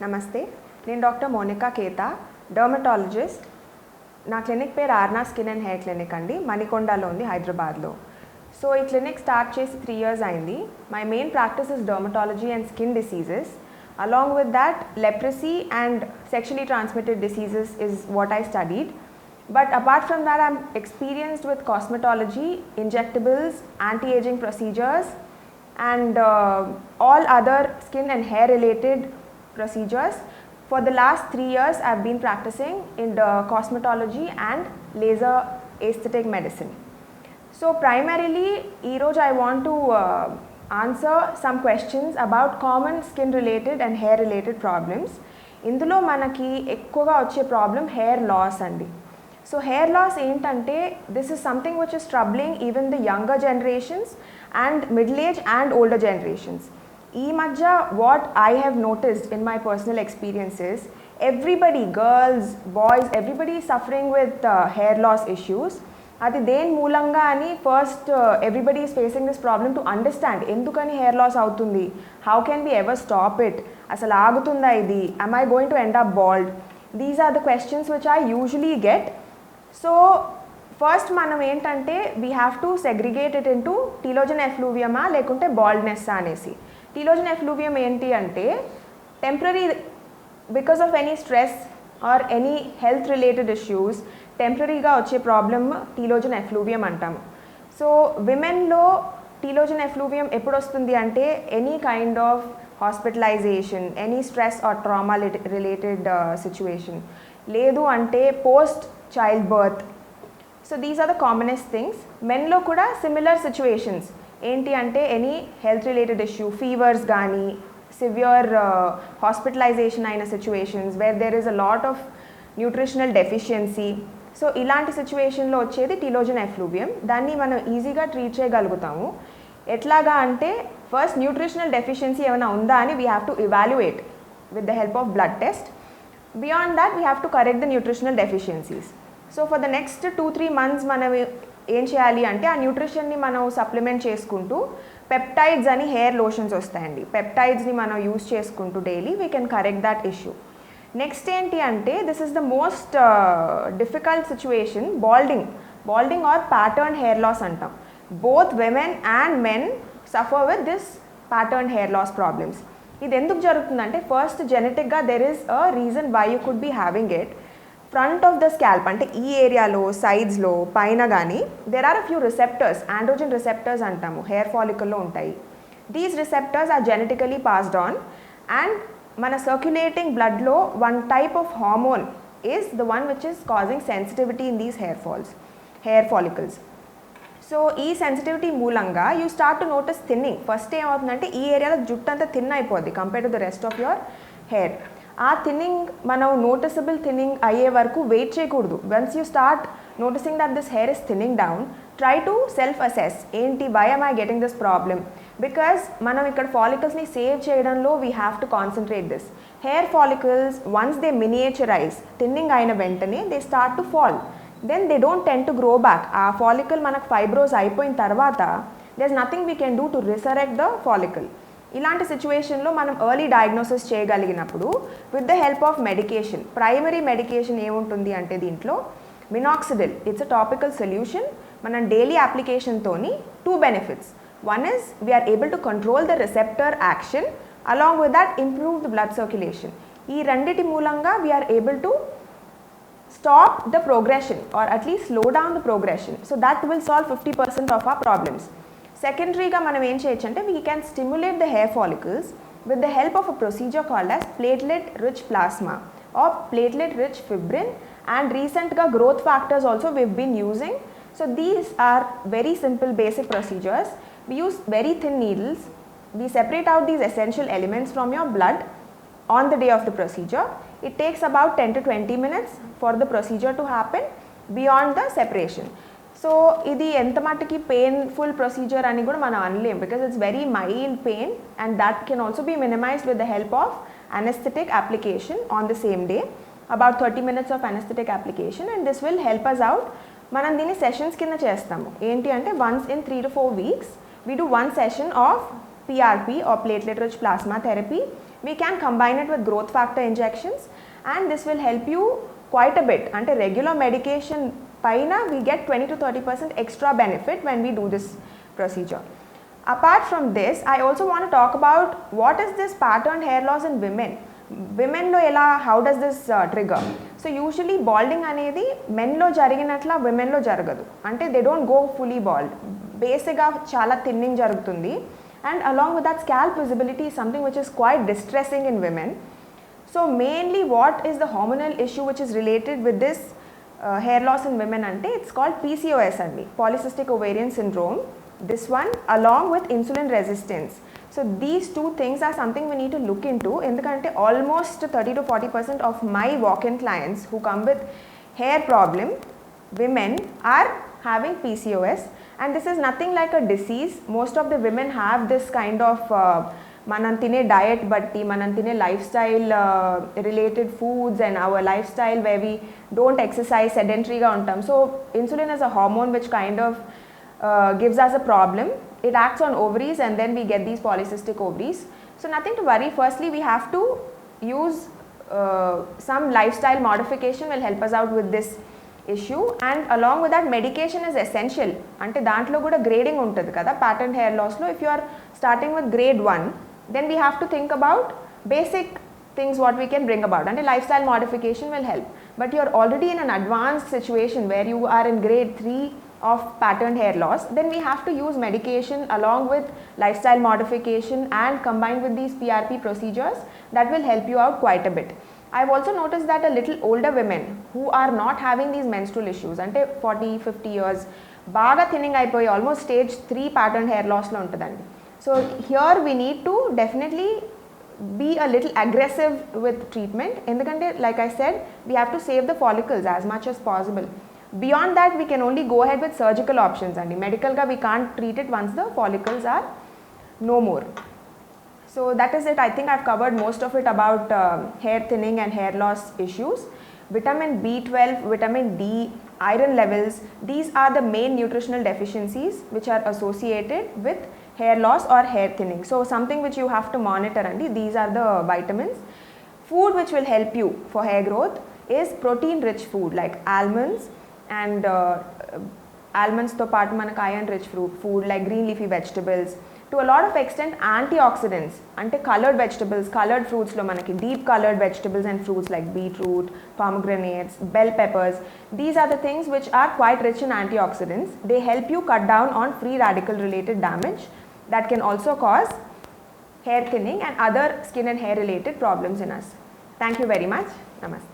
నమస్తే, నేను doctor Monika Ketha, dermatologist. నా క్లినిక్ పేరు ఆర్నా స్కిన్ అండ్ హెయిర్ క్లినిక్ అండి, మణికొండలో ఉంది, హైదరాబాద్లో. సో ఈ క్లినిక్ స్టార్ట్ చేసి 3 years అయింది. My main practice is dermatology and skin diseases. Along with that leprosy and sexually transmitted diseases is what I studied. But apart from that, I'm experienced with cosmetology, injectables, anti-aging procedures, and all other skin and hair related procedures. For the last 3 years, I've been practicing in the cosmetology and laser aesthetic medicine. So primarily, I want to answer some questions about common skin related and hair related problems. ఇందులో మనకి ఎక్కువగా వచ్చే problem hair loss అండి. So hair loss ఏంటంటే this is something which is troubling even the younger generations and middle age and older generations. ఈ మధ్య what I have noticed in my personal experiences, everybody, girls, boys, everybody suffering with hair loss issues. అది దేని మూలంగా అని first everybody is facing this problem to understand ఎందుకని hair loss అవుతుంది, how can be ever stop it, అసలు ఆగుతుందా ఇది, am I going to end up bald? These are the questions which I usually get. So first మనం ఏంటంటే we have to segregate it into telogen ఎఫ్లూవియమా లేకుంటే baldness అనేసి. Telogen effluvium ఏంటి అంటే temporary because of any stress or any health related issues టెంపరీగా వచ్చే problem telogen effluvium అంటాము. సో విమెన్లో టీలోజన్ ఎఫ్లూవియం ఎప్పుడు వస్తుంది అంటే any kind of hospitalisation, any stress or trauma related situation, లేదు అంటే post childbirth. So these are the commonest things. మెన్లో కూడా సిమిలర్ సిచ్యువేషన్స్ ఏంటి అంటే any health related issue, fevers కానీ సివియర్ హాస్పిటలైజేషన్ అయిన situations where there is a lot of nutritional deficiency. So ఇలాంటి సిచ్యువేషన్లో వచ్చేది టీలోజన్ ఎఫ్లూవియం. దాన్ని మనం ఈజీగా ట్రీట్ చేయగలుగుతాము. ఎట్లాగా అంటే ఫస్ట్ న్యూట్రిషనల్ డెఫిషియన్సీ ఏమైనా ఉందా అని we have to evaluate with the help of blood test. Beyond that we have to correct the nutritional deficiencies. So for the next 2-3 months మనం ఏం చేయాలి అంటే ఆ న్యూట్రిషన్ని మనం సప్లిమెంట్ చేసుకుంటూ పెప్టైడ్స్ అని హెయిర్ లోషన్స్ వస్తాయండి, పెప్టైడ్స్ని మనం యూస్ చేసుకుంటూ daily we can correct that issue. Next ఏంటి అంటే this is the most difficult situation, balding or pattern hair loss అంటాం. Both women and men suffer with this pattern hair loss problems. ఇది ఎందుకు జరుగుతుందంటే first జెనెటిక్గా there is a reason why you could be having it. Front of the scalp అంటే ఈ ఏరియాలో, సైడ్స్లో, పైన కానీ there are a few receptors, androgen receptors అంటాము, హెయిర్ ఫాలికల్లో ఉంటాయి. These receptors are genetically passed on and మన సర్క్యులేటింగ్ బ్లడ్లో one type of hormone is the one which is causing sensitivity in these hair follicles. So ఈ sensitivity మూలంగా you start to notice thinning. First ఏమవుతుందంటే ఈ ఏరియాలో జుట్టు అంతా thin అయిపోద్ది compare to the rest of your hair. ఆ thinning మనం నోటిసబుల్ థిన్నింగ్ అయ్యే వరకు వెయిట్ చేయకూడదు. Once you start noticing that this hair is thinning down, try to self assess ఏంటి, why am I getting this problem? Because మనం ఇక్కడ ఫాలికల్స్ని save చేయడంలో we have to concentrate this. Hair follicles once they miniaturise, thinning అయిన వెంటనే they start to fall, then they don't tend to grow back. ఆ follicle మనకు fibrose అయిపోయిన తర్వాత there is nothing we can do to resurrect the follicle. ఇలాంటి సిచ్యువేషన్లో మనం early diagnosis చేయగలిగినప్పుడు with the help of medication, primary medication ఏముంటుంది అంటే దీంట్లో minoxidil, it's a topical solution. మనం daily అప్లికేషన్తోని 2 benefits. One is we are able to control the receptor action, along with that improve the blood circulation. ఈ రెండిటి మూలంగా we are able to stop the progression or at least slow down the progression. So that will solve 50% of our problems. సెకండరీగా మనం ఏం చేయొచ్చు అంటే we can stimulate the hair follicles with the help of a procedure called as platelet rich plasma or platelet rich fibrin, and రీసెంట్గా growth factors also we've been using. So these are very simple basic procedures. We use very thin needles. We separate out these essential elements from your blood on the day of the procedure. It takes about 10 to 20 minutes for the procedure to happen beyond the separation. So ఇది ఎంత మటుకి painful procedure అని కూడా మనం అనలేం, because it's very mild pain and that can also be minimised with the help of anesthetic application on the same day, about 30 minutes of anesthetic application, and this will help us out. మనం దీన్ని sessions కింద చేస్తాము. ఏంటి అంటే once in 3 to 4 weeks we do one session of PRP or platelet rich plasma therapy we can combine it with growth factor injections, and this will help you quite a bit. Ante regular medication paina we get 20 to 30% extra benefit when we do this procedure. Apart from this, I also want to talk about what is this patterned hair loss in women. Women lo ela, how does this trigger? So usually balding anedi men lo jariginatla women lo jaragadu. Ante they don't go fully bald. Basic ga chala thinning jarugutundi, and along with that scalp visibility is something which is quite distressing in women. So mainly what is the hormonal issue which is related with this hair loss in women ante, it's called PCOS andi, polycystic ovarian syndrome. This one along with insulin resistance. So these two things are something we need to look into, endukante almost 30 to 40% of my walk-in clients who come with hair problem, women, are having PCOS, and this is nothing like a disease. Most of the women have this kind of మనం తినే diet బట్టి, మనం తినే lifestyle related foods and our lifestyle where we don't exercise, sedentary గా ఉంటాం. So insulin is a hormone which kind of gives us a problem. It acts on ovaries and then we get these polycystic ovaries. So nothing to worry. Firstly, we have to use some lifestyle modification will help us out with this issue, and along with that medication is essential. Ante dantlo kuda grading untadi kada patterned hair loss lo. If you are starting with grade 1, then we have to think about basic things what we can bring about, and a lifestyle modification will help. But you are already in an advanced situation where you are in grade 3 of patterned hair loss, then we have to use medication along with lifestyle modification and combined with these PRP procedures that will help you out quite a bit. I've also noticed that a little older women who are not having these menstrual issues, ante 40, 50 years, baga thinning అయిపోయి almost stage 3 patterned hair loss lo untadandi. So here we need to definitely be a little aggressive with treatment, endukante like I said, we have to save the follicles as much as possible. Beyond that, we can only go ahead with surgical options andi. Medical ga we can't treat it once the follicles are no more. So that is it. I think I've covered most of it about hair thinning and hair loss issues. Vitamin B12, vitamin D, iron levels, these are the main nutritional deficiencies which are associated with hair loss or hair thinning. So something which you have to monitor, and these are the vitamins. Food which will help you for hair growth is protein rich food like almonds, and almonds to part manaku iron rich food like green leafy vegetables. To a lot of extent antioxidants, ante colored vegetables, colored fruits lo manaki deep colored vegetables and fruits like beetroot, pomegranates, bell peppers, these are the things which are quite rich in antioxidants. They help you cut down on free radical related damage that can also cause hair thinning and other skin and hair related problems in us. Thank you very much. Namaste.